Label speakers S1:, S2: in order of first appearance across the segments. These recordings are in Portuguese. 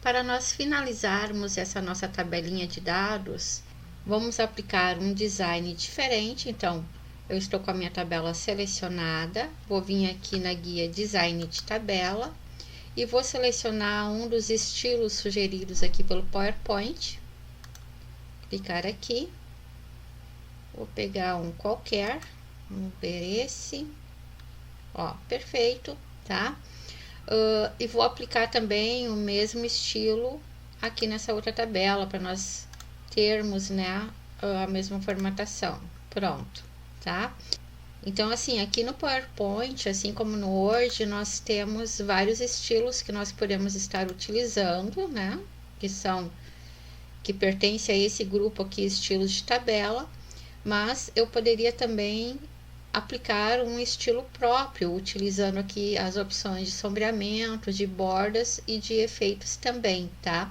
S1: Para nós finalizarmos essa nossa tabelinha de dados, vamos aplicar um design diferente. Então, eu estou com a minha tabela selecionada, vou vir aqui na guia Design de Tabela e vou selecionar um dos estilos sugeridos aqui pelo PowerPoint. Clicar aqui, vou pegar um qualquer, vamos ver esse, ó, perfeito, tá? E vou aplicar também o mesmo estilo aqui nessa outra tabela, para nós termos, né, a mesma formatação. Pronto, tá? Então, assim, aqui no PowerPoint, assim como no Word, nós temos vários estilos que nós podemos estar utilizando, né, que pertence a esse grupo aqui, estilos de tabela, mas eu poderia também aplicar um estilo próprio, utilizando aqui as opções de sombreamento, de bordas e de efeitos também, tá?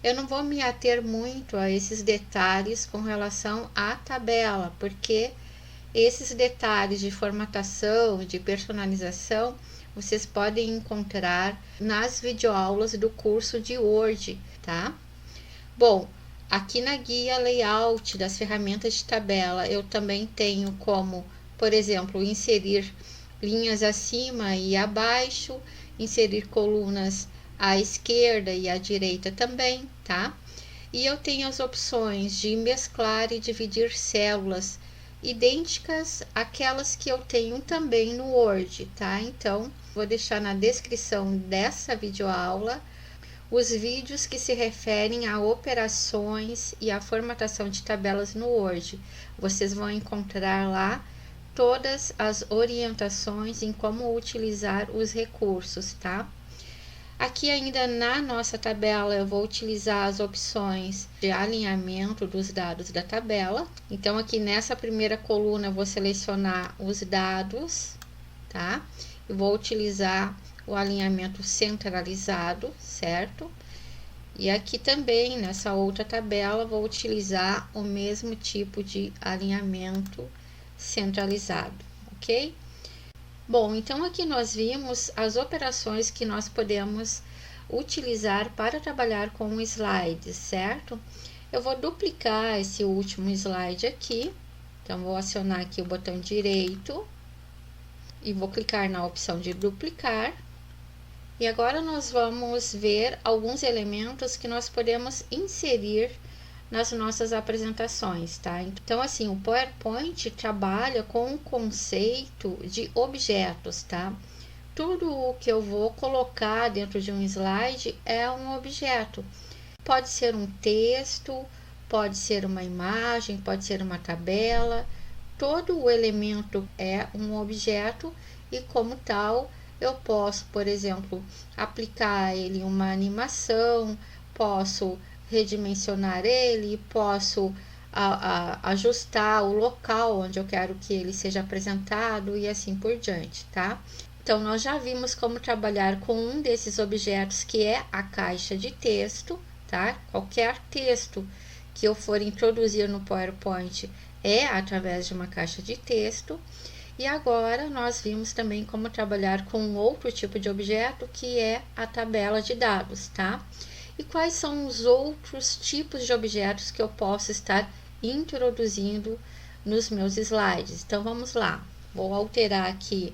S1: Eu não vou me ater muito a esses detalhes com relação à tabela, porque esses detalhes de formatação, de personalização, vocês podem encontrar nas videoaulas do curso de Word, tá? Bom, aqui na guia Layout das ferramentas de tabela, eu também tenho como, por exemplo, inserir linhas acima e abaixo, inserir colunas à esquerda e à direita também, tá? E eu tenho as opções de mesclar e dividir células idênticas àquelas que eu tenho também no Word, tá? Então, vou deixar na descrição dessa videoaula os vídeos que se referem a operações e a formatação de tabelas no Word. Vocês vão encontrar lá todas as orientações em como utilizar os recursos, tá? Aqui ainda na nossa tabela eu vou utilizar as opções de alinhamento dos dados da tabela. Então aqui nessa primeira coluna eu vou selecionar os dados, tá? Eu vou utilizar o alinhamento centralizado, certo? E aqui também nessa outra tabela vou utilizar o mesmo tipo de alinhamento centralizado, ok? Bom, então aqui nós vimos as operações que nós podemos utilizar para trabalhar com slides, certo? Eu vou duplicar esse último slide aqui, então vou acionar aqui o botão direito e vou clicar na opção de duplicar. E agora nós vamos ver alguns elementos que nós podemos inserir nas nossas apresentações, tá? Então, assim, o PowerPoint trabalha com o conceito de objetos, tá? Tudo o que eu vou colocar dentro de um slide é um objeto. Pode ser um texto, pode ser uma imagem, pode ser uma tabela. Todo o elemento é um objeto e, como tal, eu posso, por exemplo, aplicar a ele uma animação, posso redimensionar ele, posso ajustar o local onde eu quero que ele seja apresentado e assim por diante, tá? Então, nós já vimos como trabalhar com um desses objetos, que é a caixa de texto, tá? Qualquer texto que eu for introduzir no PowerPoint é através de uma caixa de texto. E agora nós vimos também como trabalhar com outro tipo de objeto, que é a tabela de dados, tá? E quais são os outros tipos de objetos que eu posso estar introduzindo nos meus slides? Então, vamos lá. Vou alterar aqui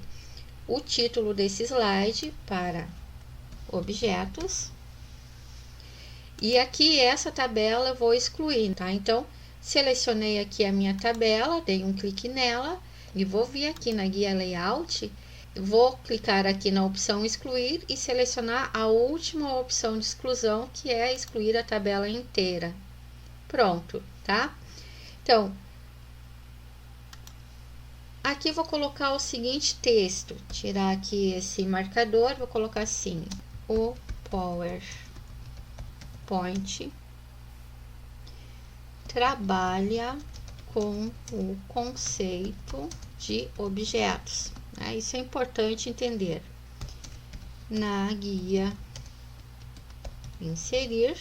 S1: o título desse slide para objetos. E aqui essa tabela eu vou excluir, tá? Então, selecionei aqui a minha tabela, dei um clique nela e vou vir aqui na guia Layout, vou clicar aqui na opção excluir e selecionar a última opção de exclusão, que é excluir a tabela inteira. Pronto, tá? Então, aqui vou colocar o seguinte texto, tirar aqui esse marcador, vou colocar assim: o PowerPoint trabalha com o conceito de objetos, né? Isso é importante entender. Na guia inserir,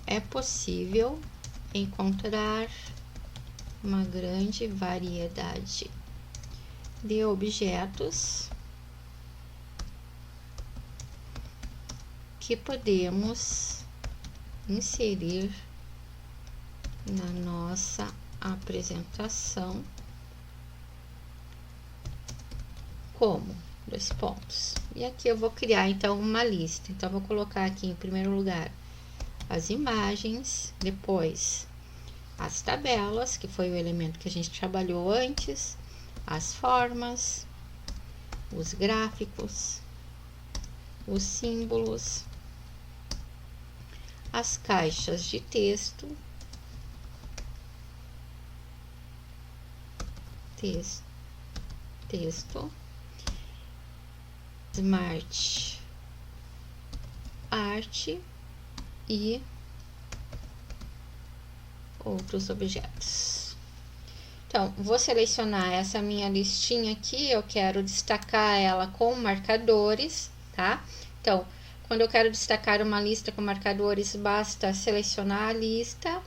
S1: é possível encontrar uma grande variedade de objetos que podemos inserir na nossa apresentação como 2 pontos. E aqui eu vou criar então uma lista. Então, eu vou colocar aqui em primeiro lugar as imagens, depois as tabelas, que foi o elemento que a gente trabalhou antes, as formas, os gráficos, os símbolos, as caixas de texto, Smart Art e outros objetos. Então, vou selecionar essa minha listinha aqui, eu quero destacar ela com marcadores, tá? Então, quando eu quero destacar uma lista com marcadores, basta selecionar a lista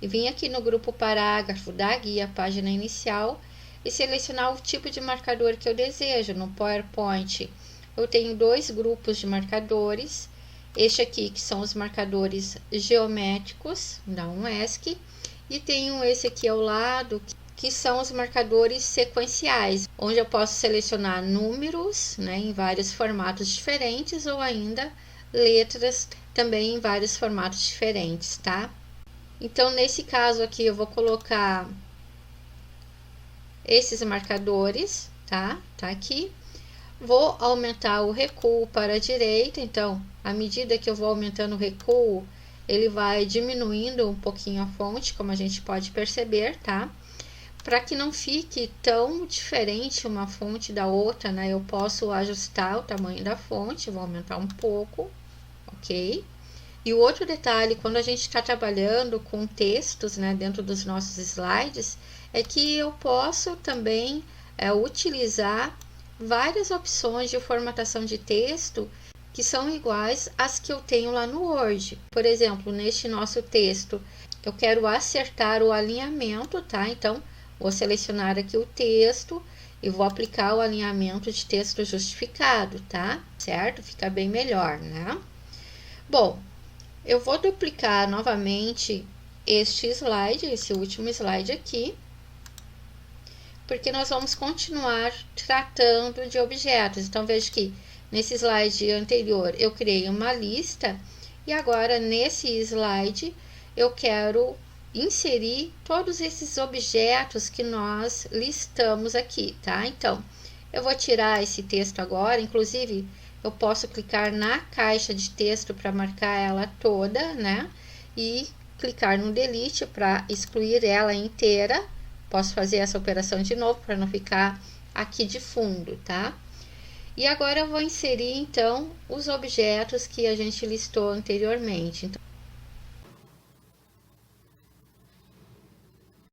S1: e vir aqui no grupo parágrafo da guia, página inicial, e selecionar o tipo de marcador que eu desejo. No PowerPoint, eu tenho 2 grupos de marcadores. Este aqui, que são os marcadores geométricos, da UESC, e tenho esse aqui ao lado, que são os marcadores sequenciais, onde eu posso selecionar números, né, em vários formatos diferentes, ou ainda letras também em vários formatos diferentes, tá? Então, nesse caso aqui, eu vou colocar esses marcadores, tá? Tá aqui. Vou aumentar o recuo para a direita, então, à medida que eu vou aumentando o recuo, ele vai diminuindo um pouquinho a fonte, como a gente pode perceber, tá? Para que não fique tão diferente uma fonte da outra, né? Eu posso ajustar o tamanho da fonte, vou aumentar um pouco, ok? E o outro detalhe, quando a gente está trabalhando com textos, né, dentro dos nossos slides, é que eu posso também utilizar várias opções de formatação de texto que são iguais às que eu tenho lá no Word. Por exemplo, neste nosso texto, eu quero acertar o alinhamento, tá? Então, vou selecionar aqui o texto e vou aplicar o alinhamento de texto justificado, tá? Certo? Fica bem melhor, né? Bom, eu vou duplicar novamente este slide, esse último slide aqui, porque nós vamos continuar tratando de objetos. Então, veja que nesse slide anterior eu criei uma lista e agora nesse slide eu quero inserir todos esses objetos que nós listamos aqui, tá? Então, eu vou tirar esse texto agora, inclusive eu posso clicar na caixa de texto para marcar ela toda, né? E clicar no delete para excluir ela inteira. Posso fazer essa operação de novo para não ficar aqui de fundo, tá? E agora eu vou inserir, então, os objetos que a gente listou anteriormente. Então,